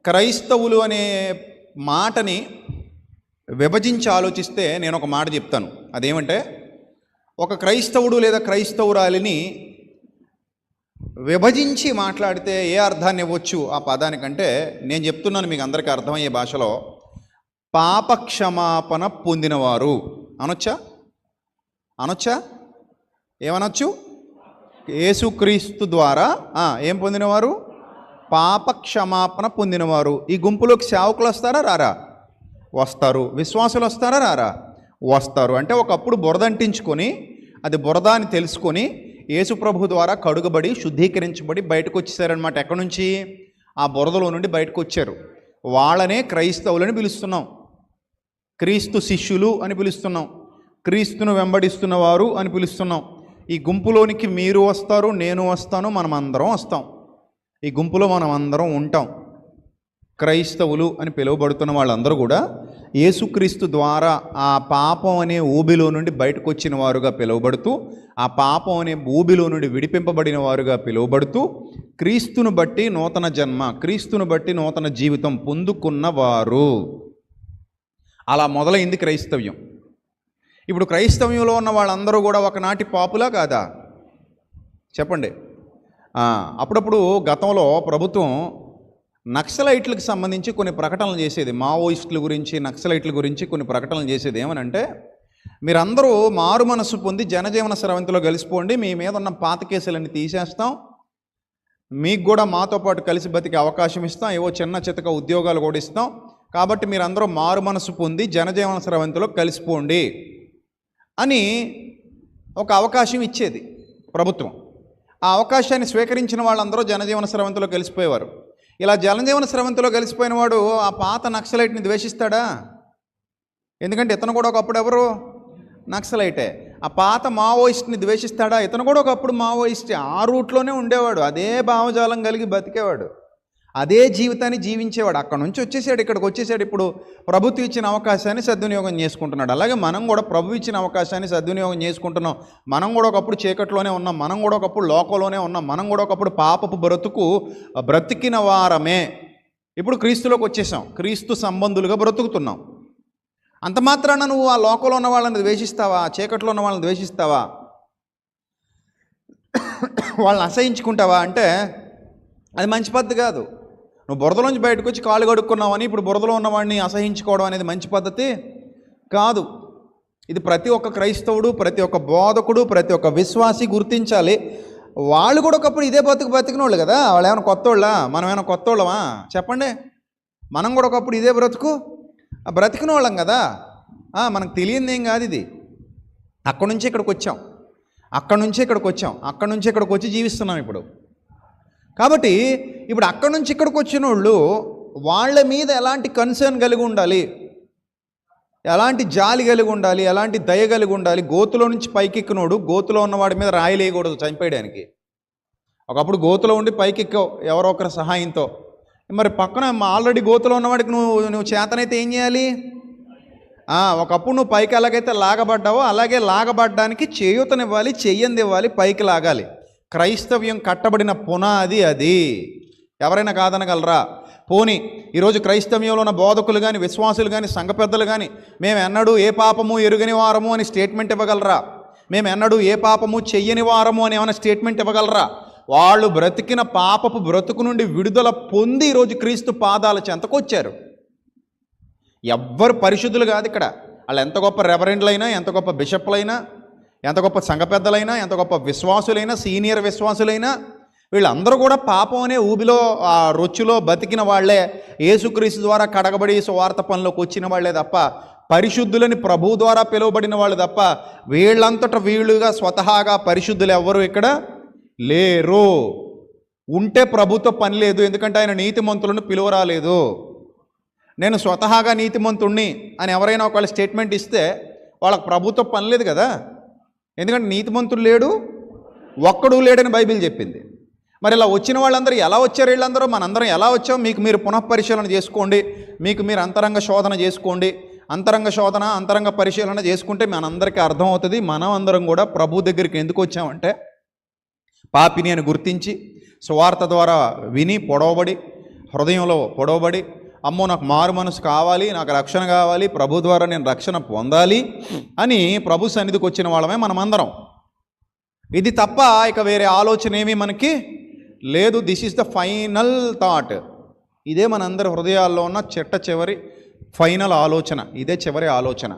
క్రైస్తవులు అనే మాటని విభజించి ఆలోచిస్తే నేను ఒక మాట చెప్తాను. అదేమంటే, ఒక క్రైస్తవుడు లేదా క్రైస్తవురాలిని విభజించి మాట్లాడితే ఏ అర్థాన్ని ఇవ్వచ్చు ఆ పదానికంటే, నేను చెప్తున్నాను మీకు అందరికీ అర్థమయ్యే భాషలో, పాపక్షమాపణ పొందినవారు అనొచ్చా? ఏమనొచ్చు? యేసుక్రీస్తు ద్వారా ఏం పొందినవారు? పాపక్షమాపణ పొందినవారు. ఈ గుంపులోకి సేవకులు వస్తారా రారా? వస్తారు. విశ్వాసులు వస్తారా రారా? వస్తారు. అంటే ఒకప్పుడు బురద అంటించుకొని, అది బురద అని తెలుసుకొని యేసుప్రభు ద్వారా కడుగబడి శుద్ధీకరించబడి బయటకు వచ్చేసారనమాట. ఎక్కడి నుంచి? ఆ బురదలో నుండి బయటకు వచ్చారు. వాళ్ళనే క్రైస్తవులని పిలుస్తున్నాం, క్రీస్తు శిష్యులు అని పిలుస్తున్నాం, క్రీస్తును వెంబడిస్తున్నవారు అని పిలుస్తున్నాం. ఈ గుంపులోనికి మీరు వస్తారు, నేను వస్తాను, మనం అందరం వస్తాం. ఈ గుంపులో మనం అందరం ఉంటాం. క్రైస్తవులు అని పిలువబడుతున్న వాళ్ళందరూ కూడా యేసుక్రీస్తు ద్వారా ఆ పాపం అనే ఊబిలో నుండి బయటకు వచ్చిన వారుగా పిలువబడుతూ, ఆ పాపం అనే ఊబిలో నుండి విడిపింపబడిన వారుగా పిలువబడుతూ, క్రీస్తును బట్టి నూతన జన్మ, క్రీస్తును బట్టి నూతన జీవితం పొందుకున్నవారు. అలా మొదలైంది క్రైస్తవ్యం. ఇప్పుడు క్రైస్తవ్యంలో ఉన్న వాళ్ళందరూ కూడా ఒకనాటి పాపులా కాదా? చెప్పండి. అప్పుడప్పుడు గతంలో ప్రభుత్వం నక్సలైట్లకు సంబంధించి కొన్ని ప్రకటనలు చేసేది. మావోయిస్టుల గురించి, నక్సలైట్ల గురించి కొన్ని ప్రకటనలు చేసేది. ఏమనంటే, మీరందరూ మారు మనసు పొంది జనజీవన స్రవంతిలో కలిసిపోండి, మీ మీద ఉన్న పాత కేసులన్నీ తీసేస్తాం, మీకు కూడా మాతో పాటు కలిసి బతికే అవకాశం ఇస్తాం, ఏవో చిన్న చితక ఉద్యోగాలు కూడా ఇస్తాం, కాబట్టి మీరందరూ మారు మనసు పొంది జనజీవన స్రవంతిలో కలిసిపోండి అని ఒక అవకాశం ఇచ్చేది ప్రభుత్వం. ఆ అవకాశాన్ని స్వీకరించిన వాళ్ళందరూ జనజీవన స్రవంతిలో కలిసిపోయేవారు. ఇలా జనజీవన స్రవంతిలో కలిసిపోయిన వాడు ఆ పాత నక్సలైట్ని ద్వేషిస్తాడా? ఎందుకంటే ఇతను కూడా ఒకప్పుడు ఎవరు? నక్సలైటే. ఆ పాత మావోయిస్ట్ని ద్వేషిస్తాడా? ఇతను కూడా ఒకప్పుడు మావోయిస్టే. ఆ రూట్లోనే ఉండేవాడు, అదే భావజాలం కలిగి బతికేవాడు, అదే జీవితాన్ని జీవించేవాడు. అక్కడ నుంచి వచ్చేసాడు, ఇక్కడికి వచ్చేసాడు. ఇప్పుడు ప్రభుత్వం ఇచ్చిన అవకాశాన్ని సద్వినియోగం చేసుకుంటున్నాడు. అలాగే మనం కూడా ప్రభు ఇచ్చిన అవకాశాన్ని సద్వినియోగం చేసుకుంటున్నాం. మనం కూడా ఒకప్పుడు చీకట్లోనే ఉన్నాం, మనం కూడా ఒకప్పుడు లోకంలోనే ఉన్నాం, మనం కూడా ఒకప్పుడు పాపపు బ్రతికిన వారమే. ఇప్పుడు క్రీస్తులోకి వచ్చేసాం, క్రీస్తు సంబంధులుగా బ్రతుకుతున్నాం. అంత మాత్రాన నువ్వు ఆ లోకంలో ఉన్న వాళ్ళని ద్వేషిస్తావా? చీకట్లో ఉన్న వాళ్ళని ద్వేషిస్తావా? వాళ్ళని అసహించుకుంటావా? అంటే అది మంచి పద్ధతి కాదు. నువ్వు బురదలోంచి బయటకు వచ్చి కాళ్ళు కడుక్కున్నావని ఇప్పుడు బురదలో ఉన్నవాడిని అసహించుకోవడం అనేది మంచి పద్ధతి కాదు. ఇది ప్రతి ఒక్క క్రైస్తవుడు, ప్రతి ఒక్క బోధకుడు, ప్రతి ఒక్క విశ్వాసి గుర్తించాలి. వాళ్ళు కూడా ఒకప్పుడు ఇదే బతికిన వాళ్ళు కదా. వాళ్ళు ఏమైనా కొత్త వాళ్ళా? మనం ఏమైనా కొత్త వాళ్ళమా? చెప్పండి. మనం కూడా ఒకప్పుడు ఇదే బ్రతికిన వాళ్ళం కదా. మనకు తెలియదు ఏం కాదు ఇది. అక్కడి నుంచి ఇక్కడికి వచ్చాం, అక్కడి నుంచి ఇక్కడికి వచ్చి జీవిస్తున్నాం ఇప్పుడు. కాబట్టి ఇప్పుడు అక్కడి నుంచి ఇక్కడికి వచ్చిన వాళ్ళు వాళ్ళ మీద ఎలాంటి కన్సర్న్ కలిగి ఉండాలి, ఎలాంటి జాలి కలిగి ఉండాలి, ఎలాంటి దయ కలిగి ఉండాలి. గోతులో నుంచి పైకెక్కినోడు గోతులో ఉన్నవాడి మీద రాయి లేయకూడదు చంపేయడానికి. ఒకప్పుడు గోతులో ఉండి పైకెక్కావు ఎవరో ఒకరి సహాయంతో, మరి పక్కన ఆల్రెడీ గోతులో ఉన్నవాడికి నువ్వు చేతనైతే ఏం చేయాలి? ఒకప్పుడు నువ్వు పైకి ఎలాగైతే లాగబడ్డావో అలాగే లాగబడ్డానికి చేయూతనివ్వాలి, చెయ్యందివ్వాలి, పైకి లాగాలి. క్రైస్తవ్యం కట్టబడిన పునాది అది. ఎవరైనా కాదనగలరా? పోనీ ఈరోజు క్రైస్తవ్యంలో ఉన్న బోధకులు కానీ, విశ్వాసులు కానీ, సంఘ పెద్దలు కానీ మేము ఎన్నడూ ఏ పాపము ఎరుగని వారము అని స్టేట్మెంట్ ఇవ్వగలరా? మేము ఎన్నడూ ఏ పాపము చెయ్యని వారము అని ఏమైనా స్టేట్మెంట్ ఇవ్వగలరా? వాళ్ళు బ్రతికిన పాపపు బ్రతుకు నుండి విడుదల పొంది ఈరోజు క్రీస్తు పాదాల చెంతకు వచ్చారు. ఎవ్వరు పరిశుద్ధులు కాదు ఇక్కడ. వాళ్ళు ఎంత గొప్ప రెవరెండ్లైనా, ఎంత గొప్ప బిషప్లైనా, ఎంత గొప్ప సంఘ పెద్దలైనా, ఎంత గొప్ప విశ్వాసులైనా, సీనియర్ విశ్వాసులైనా, వీళ్ళందరూ కూడా పాపం అనే ఊబిలో ఆ రొచ్చులో బతికిన వాళ్లే. యేసుక్రీస్తు ద్వారా కడగబడి సువార్త పనిలోకి వచ్చిన వాళ్లే తప్ప, పరిశుద్ధులని ప్రభువు ద్వారా పిలువబడిన వాళ్ళు తప్ప, వీళ్ళంతట వీళ్ళుగా స్వతహాగా పరిశుద్ధులు ఎవ్వరూ ఇక్కడ లేరు. ఉంటే ప్రభుతో పని లేదు, ఎందుకంటే ఆయన నీతిమంతులను పిలువరాలేదు. నేను స్వతహాగా నీతిమంతుణ్ణి అని ఎవరైనా ఒకవేళ స్టేట్మెంట్ ఇస్తే వాళ్ళకి ప్రభుతో పని లేదు కదా. ఎందుకంటే నీతిమంతుడు లేడు, ఒక్కడు లేడని బైబిల్ చెప్పింది. మరి ఇలా వచ్చిన వాళ్ళందరూ ఎలా వచ్చారు? వీళ్ళందరూ మనందరం ఎలా వచ్చాం? మీకు మీరు పునఃపరిశీలన చేసుకోండి, మీకు మీరు అంతరంగ శోధన చేసుకోండి. అంతరంగ పరిశీలన చేసుకుంటే మనందరికీ అర్థమవుతుంది. మనం అందరం కూడా ప్రభు దగ్గరికి ఎందుకు వచ్చామంటే, పాపిని అని గుర్తించి సువార్త ద్వారా విని పొడవబడి హృదయంలో పొడవబడి, అమ్మో నాకు మారు మనసు కావాలి, నాకు రక్షణ కావాలి, ప్రభు ద్వారా నేను రక్షణ పొందాలి అని ప్రభు సన్నిధికి వచ్చిన వాళ్ళమే మనమందరం. ఇది తప్ప ఇక వేరే ఆలోచన ఏమీ మనకి లేదు. This is the final thought. ఇదే మనందరి హృదయాల్లో ఉన్న చిట్ట చివరి ఫైనల్ ఆలోచన. ఇదే చివరి ఆలోచన.